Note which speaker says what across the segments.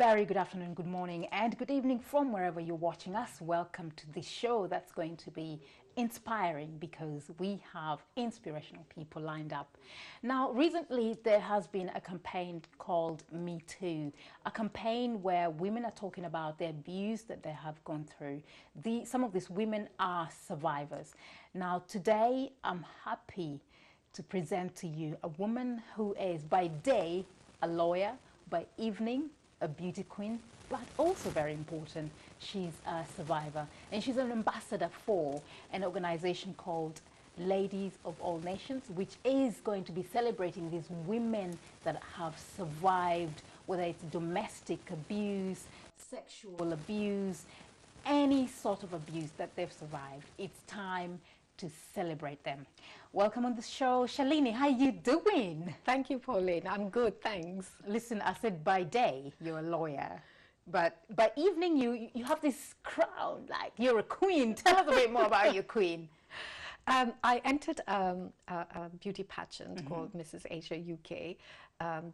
Speaker 1: very good afternoon, good morning, and good evening from wherever you're watching us. Welcome to this show that's going to be inspiring because we have inspirational people lined up. Now, recently there has been a campaign called Me Too, a campaign where women are talking about the abuse that they have gone through. Some of these women are survivors. Now, today I'm happy to present to you a woman who is by day a lawyer, by evening a beauty queen, but also very important, she's a survivor, and she's an ambassador for an organization called Ladies of All Nations, which is going to be celebrating these women that have survived, whether it's domestic abuse, sexual abuse, any sort of abuse that they've survived. It's time to celebrate them. Welcome on the show, Shalini. How you doing?
Speaker 2: Thank you, Pauline. I'm good, thanks.
Speaker 1: Listen, I said by day you're a lawyer, but by evening you have this crown, like you're a queen. Tell us a bit more about your queen.
Speaker 2: I entered a beauty pageant called Mrs. Asia UK.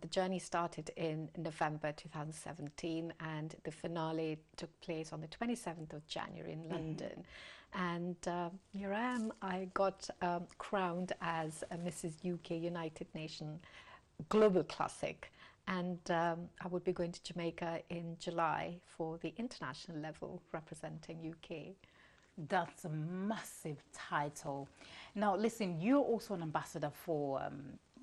Speaker 2: The journey started in November 2017 and the finale took place on the 27th of January in London. And here I am. I got crowned as a Mrs. UK United Nations Global Classic. And I would be going to Jamaica in July for the international level representing UK.
Speaker 1: That's a massive title. Now, listen, you're also an ambassador for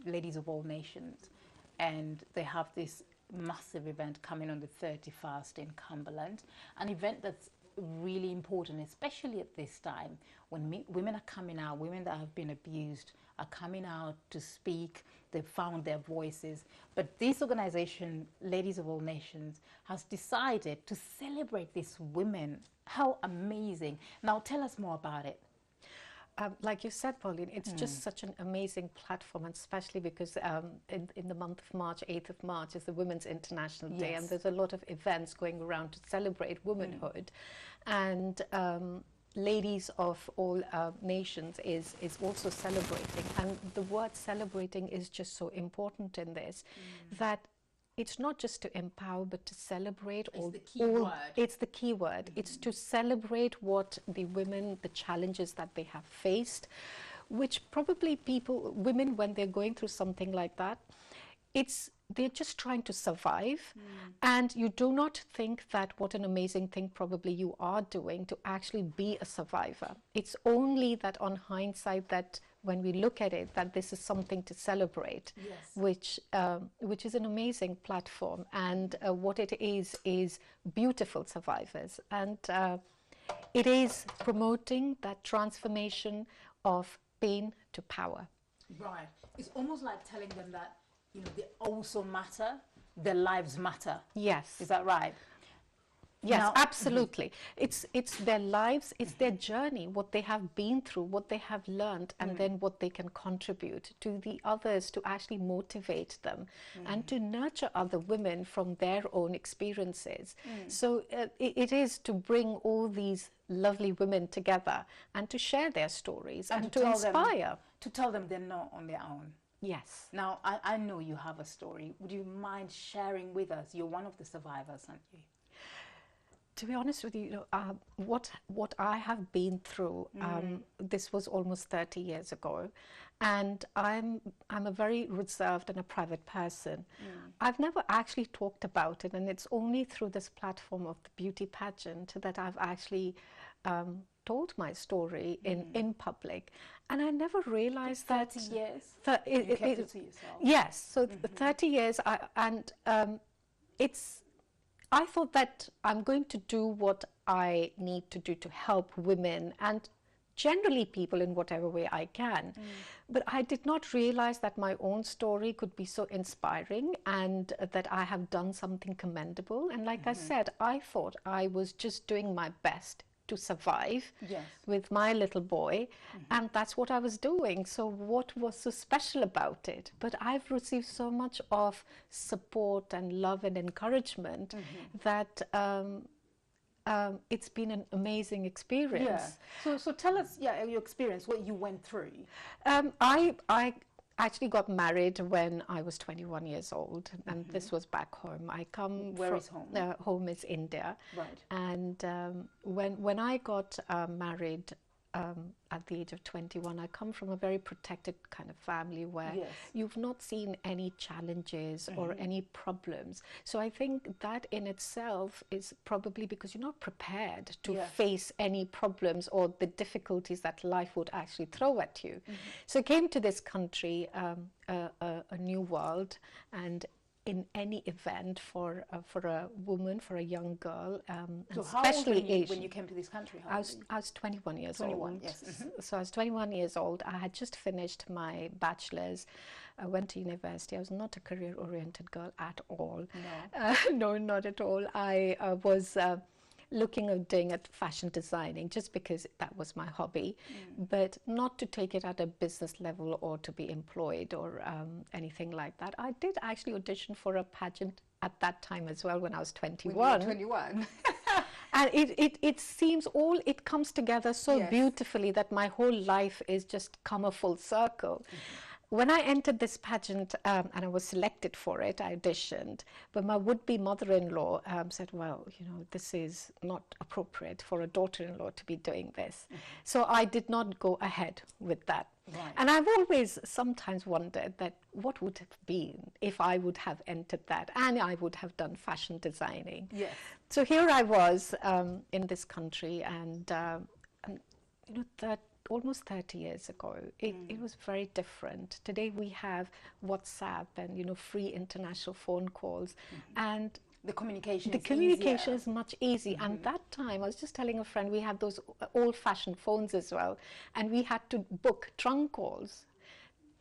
Speaker 1: Ladies of All Nations, and they have this massive event coming on the 31st in Cumberland, an event that's really important, especially at this time when women are coming out, women that have been abused are coming out to speak. They've found their voices. But this organization, Ladies of All Nations, has decided to celebrate these women. How amazing. Now tell us more about it.
Speaker 2: Like you said, Pauline, it's just such an amazing platform, and especially because in the month of March, 8th of March, is the Women's International Day, and there's a lot of events going around to celebrate womanhood. And Ladies of All Nations is also celebrating. And the word celebrating is just so important in this, that it's not just to empower, but to celebrate.
Speaker 1: It's the key word.
Speaker 2: It's the key word. It's to celebrate what the women, the challenges that they have faced, which probably women, when they're going through something like that, they're just trying to survive. And you do not think that what an amazing thing probably you are doing to actually be a survivor. It's only that on hindsight that when we look at it, that this is something to celebrate, which is an amazing platform. And what it is beautiful survivors. And it is promoting that transformation of pain to power.
Speaker 1: Right. It's almost like telling them that, you know, they also matter, their lives matter.
Speaker 2: Yes.
Speaker 1: Is that right?
Speaker 2: Yes,
Speaker 1: now,
Speaker 2: absolutely. It's their lives, it's their journey, what they have been through, what they have learned, and then what they can contribute to the others to actually motivate them and to nurture other women from their own experiences. So it is to bring all these lovely women together and to share their stories and to inspire.
Speaker 1: To tell them they're not on their own.
Speaker 2: Yes.
Speaker 1: Now, I know you have a story. Would you mind sharing with us? You're one of the survivors, aren't you?
Speaker 2: To be honest with you, what I have been through, this was almost 30 years ago, and I'm a very reserved and a private person. I've never actually talked about it, and it's only through this platform of the beauty pageant that I've actually told my story in public. And I never realized
Speaker 1: 30 years?
Speaker 2: You
Speaker 1: kept it to yourself?
Speaker 2: Yes, so 30 years, I thought that I'm going to do what I need to do to help women and generally people in whatever way I can. But I did not realize that my own story could be so inspiring and that I have done something commendable. And like I said, I thought I was just doing my best to survive with my little boy, and that's what I was doing. So what was so special about it? But I've received so much of support and love and encouragement that it's been an amazing experience.
Speaker 1: So tell us, your experience, what you went through.
Speaker 2: actually got married when I was 21 years old, and this was back home. I come
Speaker 1: Where
Speaker 2: from
Speaker 1: is home?
Speaker 2: Home is India,
Speaker 1: Right.
Speaker 2: and when I got married at the age of 21, I come from a very protected kind of family where
Speaker 1: Yes.
Speaker 2: you've not seen any challenges or any problems. So I think that in itself is probably because you're not prepared to
Speaker 1: Yes.
Speaker 2: face any problems or the difficulties that life would actually throw at you. So I came to this country, a new world, and in any event for a woman, for a young girl,
Speaker 1: So
Speaker 2: and
Speaker 1: how old
Speaker 2: especially
Speaker 1: when you,
Speaker 2: Asian.
Speaker 1: when you came to this country? How old were you?
Speaker 2: I was 21 years
Speaker 1: 21,
Speaker 2: old.
Speaker 1: yes.
Speaker 2: So I was 21 years old. I had just finished my bachelor's. I went to university. I was not a career-oriented girl at all.
Speaker 1: No.
Speaker 2: No, not at all. I was looking at doing at fashion designing just because that was my hobby, but not to take it at a business level or to be employed or anything like that. I did actually audition for a pageant at that time as well when I was 21.
Speaker 1: When you were 21.
Speaker 2: And it seems all, it comes together so
Speaker 1: Yes.
Speaker 2: beautifully that my whole life is just come a full circle. When I entered this pageant and I was selected for it, I auditioned, but my would-be mother-in-law said, well, you know, this is not appropriate for a daughter-in-law to be doing this. So I did not go ahead with that.
Speaker 1: Right.
Speaker 2: And I've always sometimes wondered that what would have been if I would have entered that and I would have done fashion designing.
Speaker 1: Yes.
Speaker 2: So here I was in this country, and you know, that almost 30 years ago, it was very different. Today we have WhatsApp and, you know, free international phone calls, and
Speaker 1: The communication
Speaker 2: the
Speaker 1: is
Speaker 2: communication
Speaker 1: easier.
Speaker 2: is much easier. And that time, I was just telling a friend, we had those old-fashioned phones as well, and we had to book trunk calls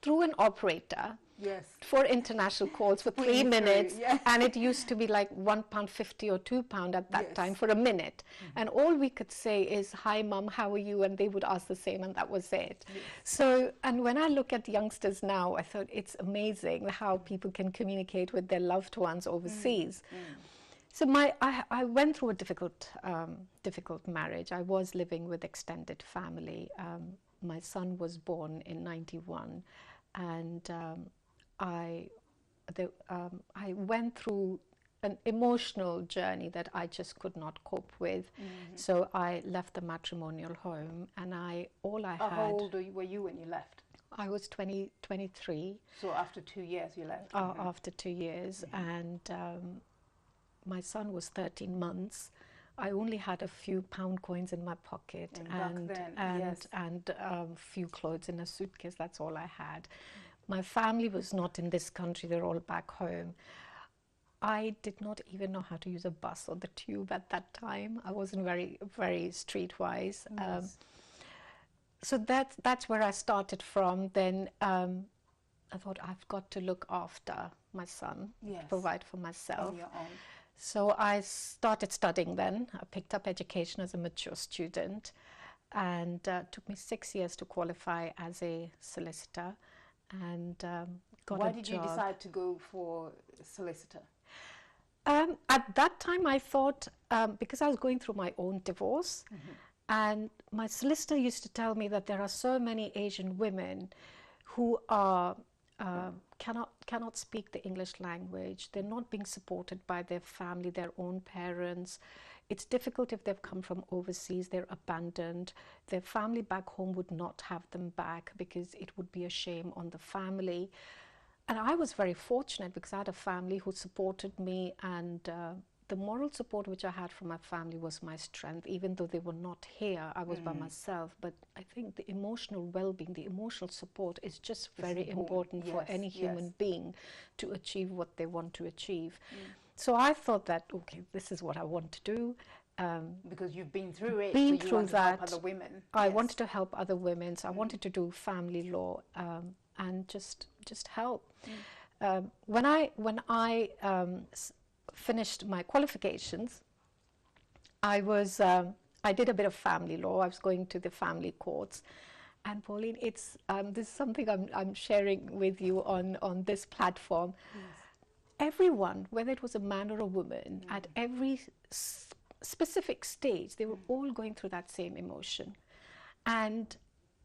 Speaker 2: through an operator.
Speaker 1: Yes.
Speaker 2: For international calls for
Speaker 1: Putting
Speaker 2: 3
Speaker 1: it through,
Speaker 2: minutes,
Speaker 1: yeah.
Speaker 2: and it used to be like £1.50 or £2 at that
Speaker 1: Yes.
Speaker 2: time for a minute. And all we could say is, hi mum, how are you? And they would ask the same, and that was it.
Speaker 1: Yes.
Speaker 2: So, and when I look at youngsters now, I thought it's amazing how people can communicate with their loved ones overseas. So I went through a difficult marriage. I was living with extended family. My son was born in 91, and I went through an emotional journey that I just could not cope with. So I left the matrimonial home, and all I
Speaker 1: How
Speaker 2: had,
Speaker 1: old were you when you left?
Speaker 2: I was 23
Speaker 1: So after 2 years you left?
Speaker 2: after 2 years, and my son was 13 months. I only had a few pound coins in my pocket,
Speaker 1: And back then, yes.
Speaker 2: and few clothes in a suitcase. That's all I had. My family was not in this country, they're all back home. I did not even know how to use a bus or the tube at that time. I wasn't very streetwise.
Speaker 1: Yes.
Speaker 2: So that's where I started from. Then I thought, I've got to look after my son,
Speaker 1: Yes.
Speaker 2: provide for myself.
Speaker 1: On your own.
Speaker 2: So I started studying then. I picked up education as a mature student, and it took me 6 years to qualify as a solicitor, and got
Speaker 1: Why
Speaker 2: a
Speaker 1: did
Speaker 2: job.
Speaker 1: you decide to go for solicitor?
Speaker 2: At that time, I thought, because I was going through my own divorce, and my solicitor used to tell me that there are so many Asian women who are cannot speak the English language. They're not being supported by their family, their own parents. It's difficult if they've come from overseas, they're abandoned. Their family back home would not have them back because it would be a shame on the family. And I was very fortunate because I had a family who supported me, and the moral support which I had from my family was my strength. Even though they were not here, I was by myself. But I think the emotional well-being, the emotional support is just very important for
Speaker 1: Yes,
Speaker 2: any human
Speaker 1: yes.
Speaker 2: being to achieve what they want to achieve. So I thought that, okay, this is what I want to do.
Speaker 1: Because you've been through it,
Speaker 2: Been
Speaker 1: so you
Speaker 2: through
Speaker 1: want to help
Speaker 2: that.
Speaker 1: other women.
Speaker 2: I
Speaker 1: Yes.
Speaker 2: wanted to help other women, so I wanted to do family law and just help. When I finished my qualifications, I did a bit of family law. I was going to the family courts, and Pauline, it's this is something I'm sharing with you on this platform.
Speaker 1: Yes.
Speaker 2: Everyone, whether it was a man or a woman, at every specific stage, they were all going through that same emotion. And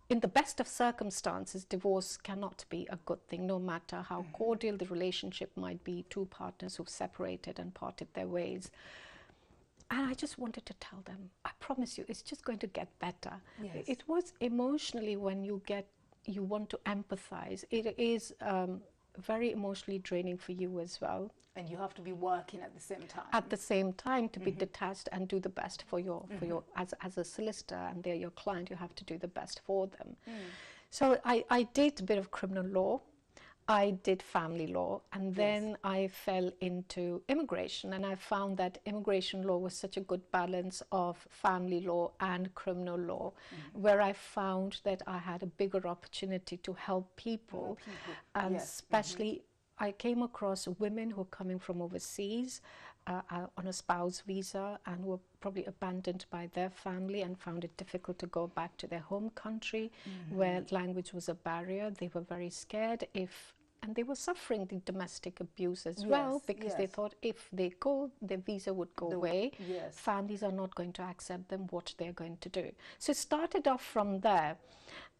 Speaker 2: in the best of circumstances, divorce cannot be a good thing, no matter how cordial the relationship might be, two partners who've separated and parted their ways. And I just wanted to tell them, I promise you, it's just going to get better.
Speaker 1: Yes.
Speaker 2: It was emotionally, when you want to empathize, it is very emotionally draining for you as well.
Speaker 1: And you have to be working at the same time.
Speaker 2: At the same time, to be detached and do the best for your as a solicitor, and they're your client, you have to do the best for them. So I did a bit of criminal law, I did family law, and then I fell into immigration, and I found that immigration law was such a good balance of family law and criminal law, where I found that I had a bigger opportunity to help people, and especially I came across women who are coming from overseas on a spouse visa and were probably abandoned by their family and found it difficult to go back to their home country, where language was a barrier. They were very scared, and they were suffering the domestic abuse as well, because they thought if they go, their visa would go away. Families are not going to accept them, what they're going to do. So it started off from there.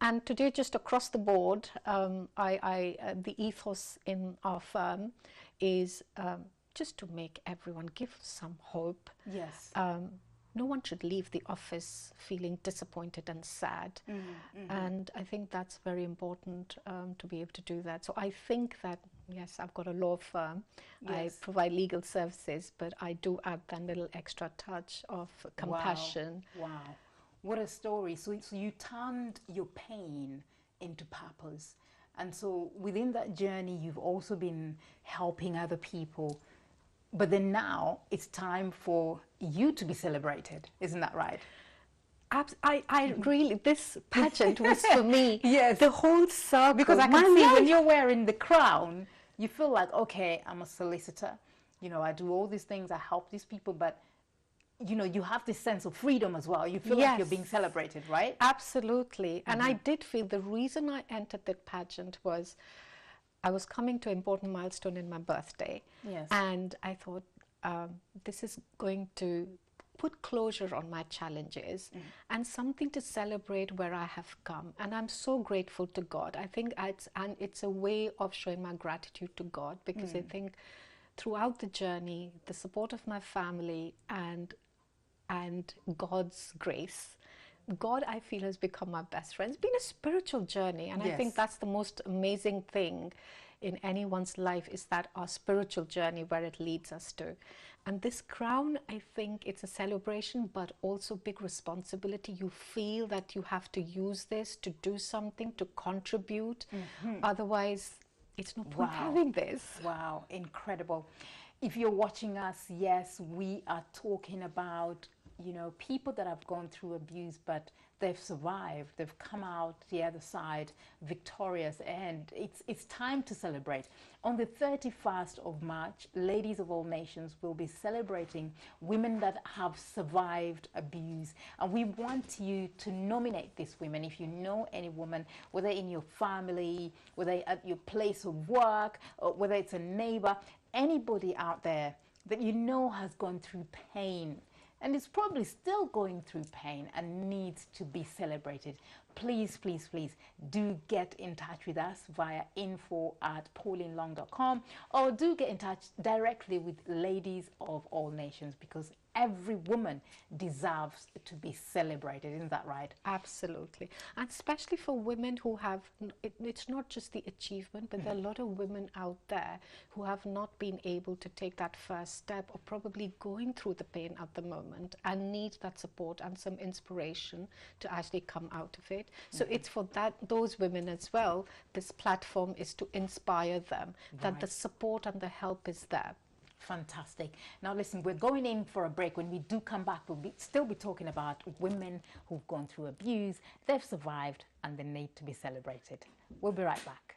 Speaker 2: And today, just across the board, the ethos in our firm is just to make everyone, give some hope. No one should leave the office feeling disappointed and sad. And I think that's very important to be able to do that. So I think that, yes, I've got a law firm. I provide legal services, but I do add that little extra touch of compassion.
Speaker 1: Wow. What a story. So you turned your pain into purpose. And so within that journey, you've also been helping other people. But then now it's time for you to be celebrated. Isn't that right?
Speaker 2: I really, this pageant was for me. The whole circle.
Speaker 1: Because I can see when you're wearing the crown, you feel like, okay, I'm a solicitor. You know, I do all these things, I help these people, but you know, you have this sense of freedom as well. You feel like you're being celebrated, right?
Speaker 2: Absolutely. And I did feel the reason I entered that pageant was I was coming to an important milestone in my birthday. And I thought, this is going to put closure on my challenges and something to celebrate where I have come. And I'm so grateful to God. I think it's a way of showing my gratitude to God, because I think throughout the journey, the support of my family and God's grace, God, I feel, has become my best friend. It's been a spiritual journey, and I think that's the most amazing thing in anyone's life, is that our spiritual journey, where it leads us to. And this crown, I think it's a celebration, but also big responsibility. You feel that you have to use this to do something, to contribute. Otherwise, it's no point having this.
Speaker 1: Wow, incredible. If you're watching us, yes, we are talking about, you know, people that have gone through abuse, but they've survived. They've come out the other side victorious, and it's time to celebrate. On the 31st of March, Ladies of All Nations will be celebrating women that have survived abuse. And we want you to nominate these women. If you know any woman, whether in your family, whether at your place of work, or whether it's a neighbor, anybody out there that you know has gone through pain and is probably still going through pain and needs to be celebrated, please, please, please do get in touch with us via info@paulinelong.com, or do get in touch directly with Ladies of All Nations, because every woman deserves to be celebrated. Isn't that right?
Speaker 2: Absolutely. And especially for women who have, it's not just the achievement, but there are a lot of women out there who have not been able to take that first step, or probably going through the pain at the moment and need that support and some inspiration to actually come out of it. So it's for those women as well. This platform is to inspire them that the support and the help is there.
Speaker 1: Fantastic. Now listen, we're going in for a break. When we do come back, we'll still be talking about women who've gone through abuse, they've survived, and they need to be celebrated. We'll be right back.